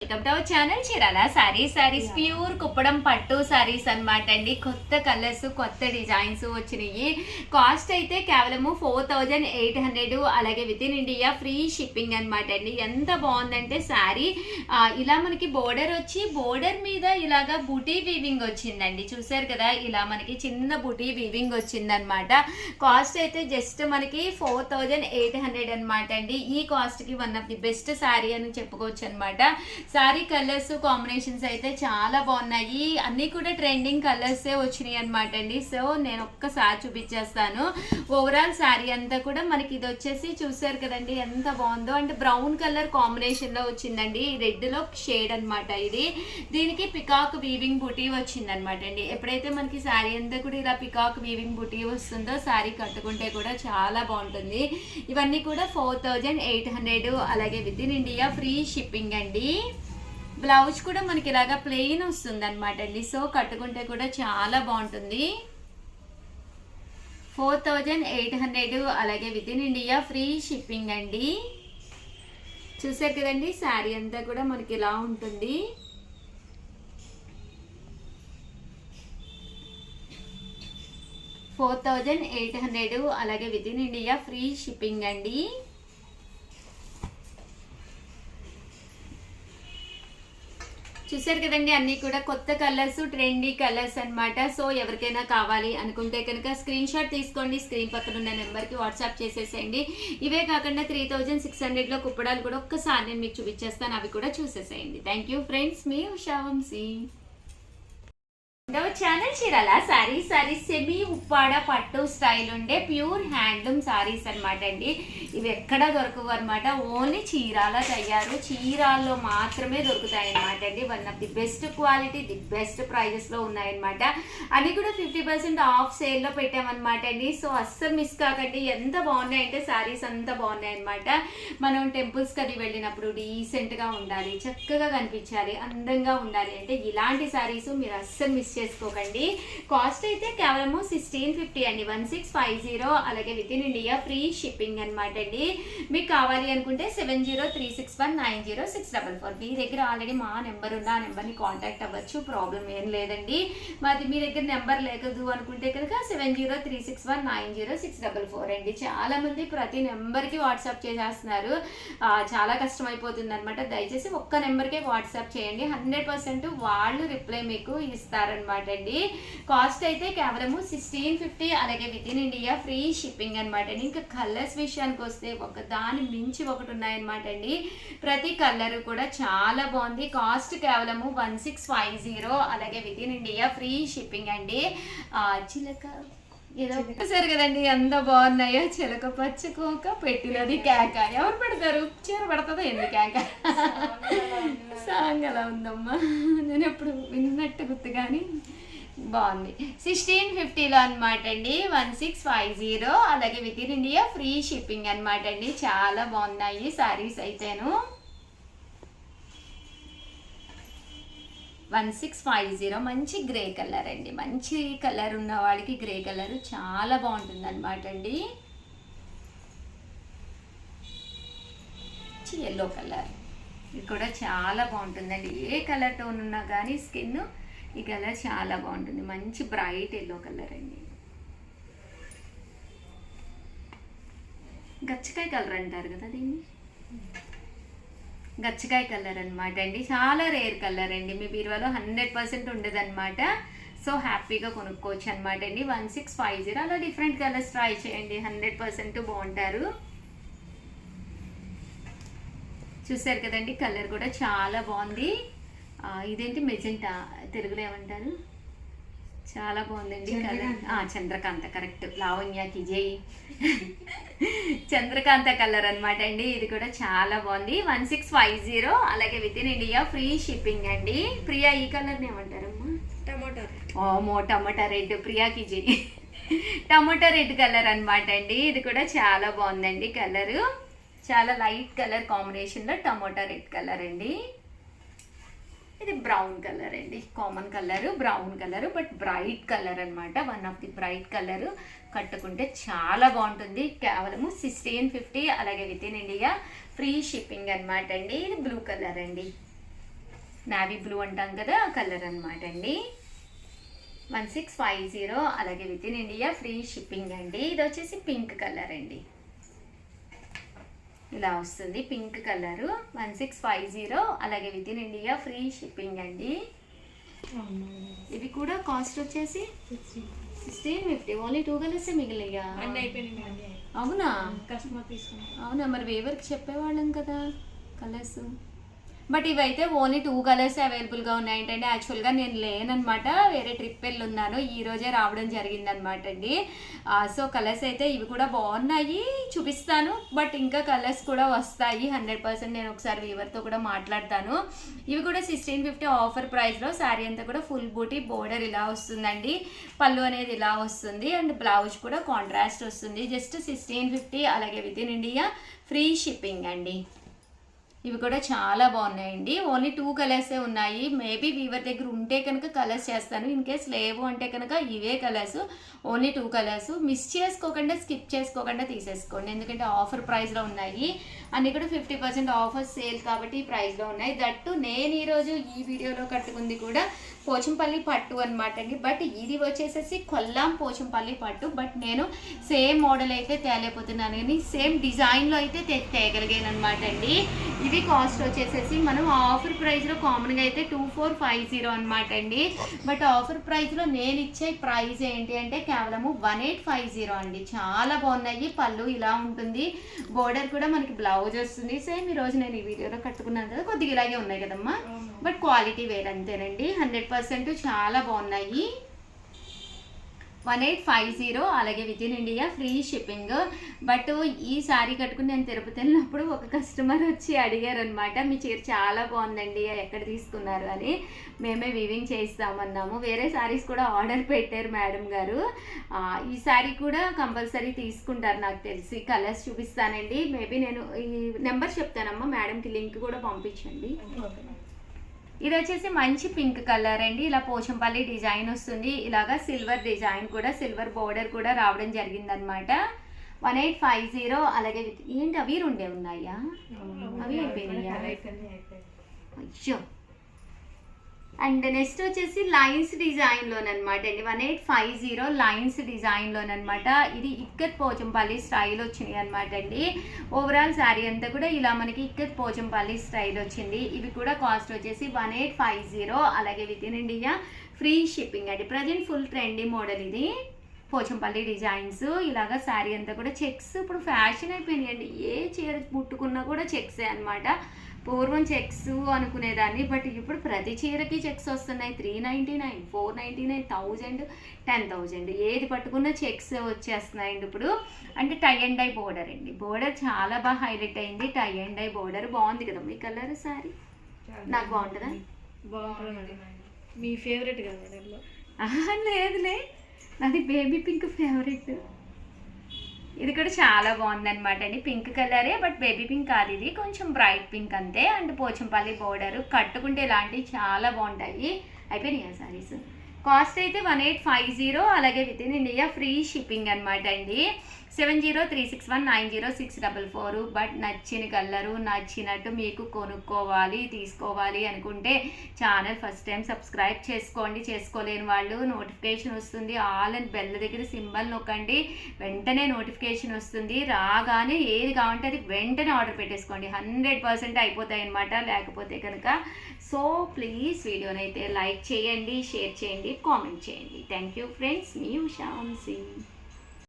Welcome to our channel Chirala saris pure Kuppadam పట్టు సారీస్ అనమాట అండి. కొత్త కలర్స్ కొత్త డిజైన్స్ వచ్చినాయి. కాస్ట్ అయితే కేవలము 4800, అలాగే within India free shipping అనమాట అండి. ఎంత బాగుందంటే శారీ ఇలా మనకి బోర్డర్ వచ్చి బోర్డర్ మీద ఇలాగా బుటీ వీవింగ్ వచ్చిందండి. చూసారు కదా, ఇలా మనకి చిన్న బుటీ వీవింగ్ వచ్చిందనమాట. కాస్ట్ అయితే జస్ట్ మనకి 4800 అనమాట అండి. ఈ కాస్ట్ కి one of the best sari అని చెప్పుకోవచ్చు అనమాట. సారీ కలర్స్ కాంబినేషన్స్ అయితే చాలా బాగున్నాయి. అన్నీ కూడా ట్రెండింగ్ కలర్సే వచ్చినాయి అనమాట అండి. సో నేను ఒక్కసారి చూపించేస్తాను. ఓవరాల్ శారీ అంతా కూడా మనకి ఇది వచ్చేసి చూసారు కదండి ఎంత బాగుందో. అంటే బ్రౌన్ కలర్ కాంబినేషన్ లో వచ్చిందండి, రెడ్ లో షేడ్ అనమాట ఇది. దీనికి పికాక్ వీవింగ్ బుటీ వచ్చింది అనమాట అండి. ఎప్పుడైతే మనకి శారీ అంతా కూడా ఇలా పికాక్ వీవింగ్ బుటీ వస్తుందో శారీ కట్టుకుంటే కూడా చాలా బాగుంటుంది. ఇవన్నీ కూడా 4800, అలాగే within India free shipping అండి. బ్లౌజ్ కూడా మనకి ఇలాగా ప్లెయిన్ వస్తుంది అనమాట అండి. సో కట్టుకుంటే కూడా చాలా బాగుంటుంది. 4800, అలాగే within India free shipping అండి. చూసారు కదండి, శారీ అంతా కూడా మనకి ఇలా ఉంటుంది. $4800, అలాగే within India free shipping అండి. చూసారు కదండి, అన్ని కూడా కొత్త కలర్స్, ట్రెండీ కలర్స్ అనమాట. సో ఎవరికైనా కావాలి అనుకుంటే కనుక స్క్రీన్ షాట్ తీసుకోండి, స్క్రీన్ పక్కన ఉన్న నెంబర్కి వాట్సాప్ చేసేసేయండి. ఇవే కాకుండా 3600లో కుప్పడాలు కూడా ఒక్కసారి నేను మీకు చూపించేస్తాను, అవి కూడా చూసేసేయండి. థ్యాంక్ యూ ఫ్రెండ్స్, మీ ఉషా వంశీ. ఛానల్ చీరాల సారీస్ సెమీ ఉప్పాడ పట్టు స్టైల్ ఉండే ప్యూర్ హ్యాండ్లూమ్ సారీస్ అనమాట అండి. ఇవి ఎక్కడ దొరకవు అనమాట, ఓన్లీ చీరాల తయారు, చీరాల్లో మాత్రమే దొరుకుతాయి అనమాట అండి. One of the best quality, the best prices లో ఉన్నాయన్నమాట. అన్ని కూడా 50% ఆఫ్ సేల్ లో పెట్టామన్నమాట అండి. సో అస్సలు మిస్ కాకండి. ఎంత బాగున్నాయి అంటే సారీస్ అంతా బాగున్నాయి అనమాట. మనం టెంపుల్స్ కది వెళ్ళినప్పుడు డీసెంట్ గా ఉండాలి, చక్కగా కనిపించాలి, అందంగా ఉండాలి అంటే ఇలాంటి సారీస్ మీరు అస్సలు మిస్ చేసుకోకండి. కాస్ట్ అయితే కేవలము 1650 అండి, 1650, అలాగే within India free shipping అనమాట అండి. మీకు కావాలి అనుకుంటే 7036190644 మీ దగ్గర ఆల్రెడీ మా నెంబర్ ఉన్న ఆ నెంబర్ని కాంటాక్ట్ అవ్వచ్చు, ప్రాబ్లం ఏం లేదండి. మరి మీ దగ్గర నెంబర్ లేదు అనుకుంటే కనుక 7036190644 అండి. చాలా మంది ప్రతి నెంబర్కి వాట్సాప్ చేసేస్తున్నారు, చాలా కష్టం అయిపోతుంది అనమాట. దయచేసి ఒక్క నెంబర్కే వాట్సాప్ చేయండి, 100% వాళ్ళు రిప్లై మీకు ఇస్తారనమాట అండి. కాస్ట్ అయితే కేవలము 1650, అలాగే within India free shipping అనమాట అండి. ఇంకా కలర్స్ విషయానికి వస్తే ఒక దాని మించి ఒకటి ఉన్నాయన్నమాట అండి. ప్రతి కలర్ కూడా చాలా బాగుంది. కాస్ట్ కేవలము 1650, అలాగే within India free shipping అండి. చిలక ఏదో సరే కదండి, ఎంత బాగున్నాయో. చిలక పచ్చుకోక పెట్టినది కేక. ఎవరు పెడతారు, చీర పడుతుందో ఎందుకు కేక సాంగ్ అలా ఉందమ్మా, నేను ఎప్పుడు విన్నట్టు గుర్తు కానీ బాగుంది. 1650లో అనమాట అండి, 1650, అలాగే within India free shipping అనమాట అండి. చాలా బాగున్నాయి సారీస్ అయితేను. 1650, మంచి గ్రే కలర్ అండి. మంచి కలర్ ఉన్న వాళ్ళకి గ్రే కలర్ చాలా బాగుంటుంది అనమాట అండి. ఎల్లో కలర్ ఇది కూడా చాలా బాగుంటుందండి. ఏ కలర్ టోన్ ఉన్నా కానీ స్కిన్ ఈ కలర్ చాలా బాగుంటుంది. మంచి బ్రైట్ ఎల్లో కలర్ అండి. గచ్చకాయ కలర్ అంటారు కదా దీన్ని, గచ్చకాయ కలర్ అనమాట అండి. చాలా రేర్ కలర్ అండి, మీ బీరువాలో 100% ఉండదన్నమాట. సో హ్యాపీగా కొనుక్కోవచ్చు అనమాట అండి. 1650, అలా డిఫరెంట్ కలర్స్ ట్రై చేయండి, 100% బాగుంటారు. చూసారు కదండి, కలర్ కూడా చాలా బాగుంది. ఇదేంటి మెజెంటా, తెలుగులో ఏమంటారు, చాలా బాగుందండి కలర్. చంద్రకాంత, కరెక్ట్, లావణ్యకి జై. చంద్రకాంత కలర్ అనమాట అండి. ఇది కూడా చాలా బాగుంది. 1650, అలాగే within India free shipping అండి. ప్రియా, ఈ కలర్ని ఏమంటారమ్మా? టమాటా. టమాటా రెడ్, ప్రియాకి జై. టమాటా రెడ్ కలర్ అనమాట అండి. ఇది కూడా చాలా బాగుందండి కలరు. చాలా లైట్ కలర్ కాంబినేషన్లో టమాటా రెడ్ కలర్ అండి. ఇది బ్రౌన్ కలర్ అండి, common colour brown colour, but bright colour అనమాట. One of the bright colour కట్టుకుంటే చాలా బాగుంటుంది. కేవలము 1650, అలాగే within India free shipping అనమాట అండి. ఇది బ్లూ కలర్ అండి. నావీ బ్లూ అంటాం కదా ఆ కలర్ అనమాట అండి. 1650 అలాగే within India free shipping అండి. ఇది వచ్చేసి పింక్ కలర్ అండి, ఇలా వస్తుంది పింక్ కలరు. 1650 అలాగే within India free shipping అండి. ఇవి కూడా కాస్ట్ వచ్చేసి 1650. ఓన్లీ 2 కలర్సే మిగిలిగా. అవునా? అవునా, మరి వేవర్కి చెప్పేవాళ్ళం కదా కలర్స్. బట్ ఇవైతే ఓన్లీ 2 కలర్స్ అవైలబుల్గా ఉన్నాయి. ఏంటంటే యాక్చువల్గా నేను లేనమాట, వేరే ట్రిప్ వెళ్ళి ఉన్నాను, ఈ రోజే రావడం జరిగిందనమాట అండి. సో కలర్స్ అయితే ఇవి కూడా బాగున్నాయి, చూపిస్తాను. బట్ ఇంకా కలర్స్ కూడా వస్తాయి 100%. నేను ఒకసారి వీవర్తో కూడా మాట్లాడతాను. ఇవి కూడా 1650 ఆఫర్ ప్రైస్లో. శారీ అంతా కూడా ఫుల్ బూటీ బోర్డర్ ఇలా వస్తుందండి. పళ్ళు అనేది ఇలా వస్తుంది అండ్ బ్లౌజ్ కూడా కాంట్రాస్ట్ వస్తుంది. జస్ట్ 1650 అలాగే within India free shipping అండి. ఇవి కూడా చాలా బాగున్నాయండి. ఓన్లీ 2 కలర్సే ఉన్నాయి. మేబీ వీవర్ దగ్గర ఉంటే కనుక కలర్స్ చేస్తాను. ఇన్ కేస్ లేవు అంటే కనుక ఇవే కలర్స్, ఓన్లీ 2 కలర్స్. మిస్ చేసుకోకుండా, స్కిప్ చేసుకోకుండా తీసేసుకోండి, ఎందుకంటే ఆఫర్ ప్రైస్లో ఉన్నాయి. అన్నీ కూడా 50% ఆఫర్ సేల్ కాబట్టి ఈ ప్రైస్లో ఉన్నాయి. దట్టు నేను ఈరోజు ఈ వీడియోలో కట్టుకుంది కూడా పోచంపల్లి పట్టు అనమాట అండి. బట్ ఇది వచ్చేసేసి కొల్లాం పోచంపల్లి పట్టు. బట్ నేను సేమ్ మోడల్ అయితే తేలేకపోతున్నాను, కానీ సేమ్ డిజైన్లో అయితే తేగలిగాను అనమాట అండి. ఇవి కాస్ట్ వచ్చేసేసి మనం ఆఫర్ ప్రైస్లో కామన్గా అయితే 2450 అనమాట అండి. బట్ ఆఫర్ ప్రైస్లో నేను ఇచ్చే ప్రైస్ ఏంటి అంటే కేవలము 1850 అండి. చాలా బాగున్నాయి. పళ్ళు ఇలా ఉంటుంది, బోర్డర్ కూడా మనకి బ్లౌజ్ వస్తుంది. సేమ్ ఈరోజు నేను ఈ వీడియోలో కట్టుకున్నాను కదా, కొద్దిగా ఇలాగే ఉన్నాయి కదమ్మా. బట్ క్వాలిటీ వేరే అంతేనండి, 100% చాలా బాగున్నాయి. 1850 అలాగే within India free shipping. But ఈ శారీ కట్టుకుని నేను తిరుపతి వెళ్ళినప్పుడు ఒక కస్టమర్ వచ్చి అడిగారు అనమాట, మీ చీర చాలా బాగుందండి, ఎక్కడ తీసుకున్నారు అని. మేమే వీవింగ్ చేయిస్తామన్నాము. వేరే శారీస్ కూడా ఆర్డర్ పెట్టారు మేడం గారు. ఈ శారీ కూడా కంపల్సరీ తీసుకుంటారు నాకు తెలిసి. కలర్స్ చూపిస్తానండి. మేబీ నేను ఈ నెంబర్ చెప్తానమ్మా, మేడంకి లింక్ కూడా పంపించండి. ఇది వచ్చేసి మంచి పింక్ కలర్ అండి. ఇలా పోచంపల్లి డిజైన్ వస్తుంది, ఇలాగా సిల్వర్ డిజైన్ కూడా, సిల్వర్ బోర్డర్ కూడా రావడం జరిగిందనమాట. 1850 అలాగే ఏంటి అవి 2 ఉన్నాయా? అవి అయిపోయినాయా? అయ్యో. అండ్ నెక్స్ట్ వచ్చేసి లైన్స్ డిజైన్లోనమాట అండి. 1850 లైన్స్ డిజైన్లోనమాట. ఇది ఇక్కత్ పోచంపల్లి స్టైల్ వచ్చినాయి అనమాట అండి. ఓవరాల్ శారీ అంతా కూడా ఇలా మనకి ఇక్కత్ పోచంపల్లి స్టైల్ వచ్చింది. ఇవి కూడా కాస్ట్ వచ్చేసి 1850 అలాగే within India free shipping అండి. ప్రజెంట్ ఫుల్ ట్రెండీ మోడల్ ఇది, పోచంపల్లి డిజైన్స్. ఇలాగా శారీ అంతా కూడా చెక్స్ ఇప్పుడు ఫ్యాషన్ అయిపోయినాయి అండి. ఏ చీర ముట్టుకున్నా కూడా చెక్సే అనమాట. పూర్వం చెక్స్ అనుకునేదాన్ని, బట్ ఇప్పుడు ప్రతి చీరకి చెక్స్ వస్తున్నాయి. 399, 499, 1000, 10,000 ఏది పట్టుకున్నా చెక్స్ వచ్చేస్తున్నాయండి ఇప్పుడు. అంటే టై అండ్ డై బోర్డర్ అండి. బోర్డర్ చాలా బాగా హైలైట్ అయింది. టై అండ్ డై బోర్డర్ బాగుంది కదా మీ కలర్ శారీ. నాకు బాగుంటుందా? బాగుంటుంది. మీ ఫేవరెట్ కదా? లేదులే, నాది బేబీ పింక్ ఫేవరెట్. ఇది కూడా చాలా బాగుందనమాట అండి. పింక్ కలరే, బట్ బేబీ పింక్ కాదు, ఇది కొంచెం బ్రైట్ పింక్ అంతే. అండ్ పోచంపల్లి బోర్డరు కట్టుకుంటే ఇలాంటివి చాలా బాగుంటాయి. అయిపోయినాయి సారీస్. కాస్ట్ అయితే 1850 అలాగే within India free shipping అనమాట అండి. 7036190644. బట్ నచ్చిన కలరు నచ్చినట్టు మీకు కొనుక్కోవాలి, తీసుకోవాలి అనుకుంటే ఛానల్ ఫస్ట్ టైం సబ్స్క్రైబ్ చేసుకోండి. చేసుకోలేని వాళ్ళు నోటిఫికేషన్ వస్తుంది, ఆల్ అండ్ బెల్ దగ్గర సింబల్ నొక్కండి, వెంటనే నోటిఫికేషన్ వస్తుంది. రాగానే ఏది కావాలంటే అది వెంటనే ఆర్డర్ పెట్టేసుకోండి, 100% అయిపోతాయి అనమాట. లేకపోతే కనుక సో ప్లీజ్ వీడియోని అయితే లైక్ చేయండి, షేర్ చేయండి, కామెంట్ చేయండి. థ్యాంక్ యూ ఫ్రెండ్స్, మీ ఉషా వంశీ.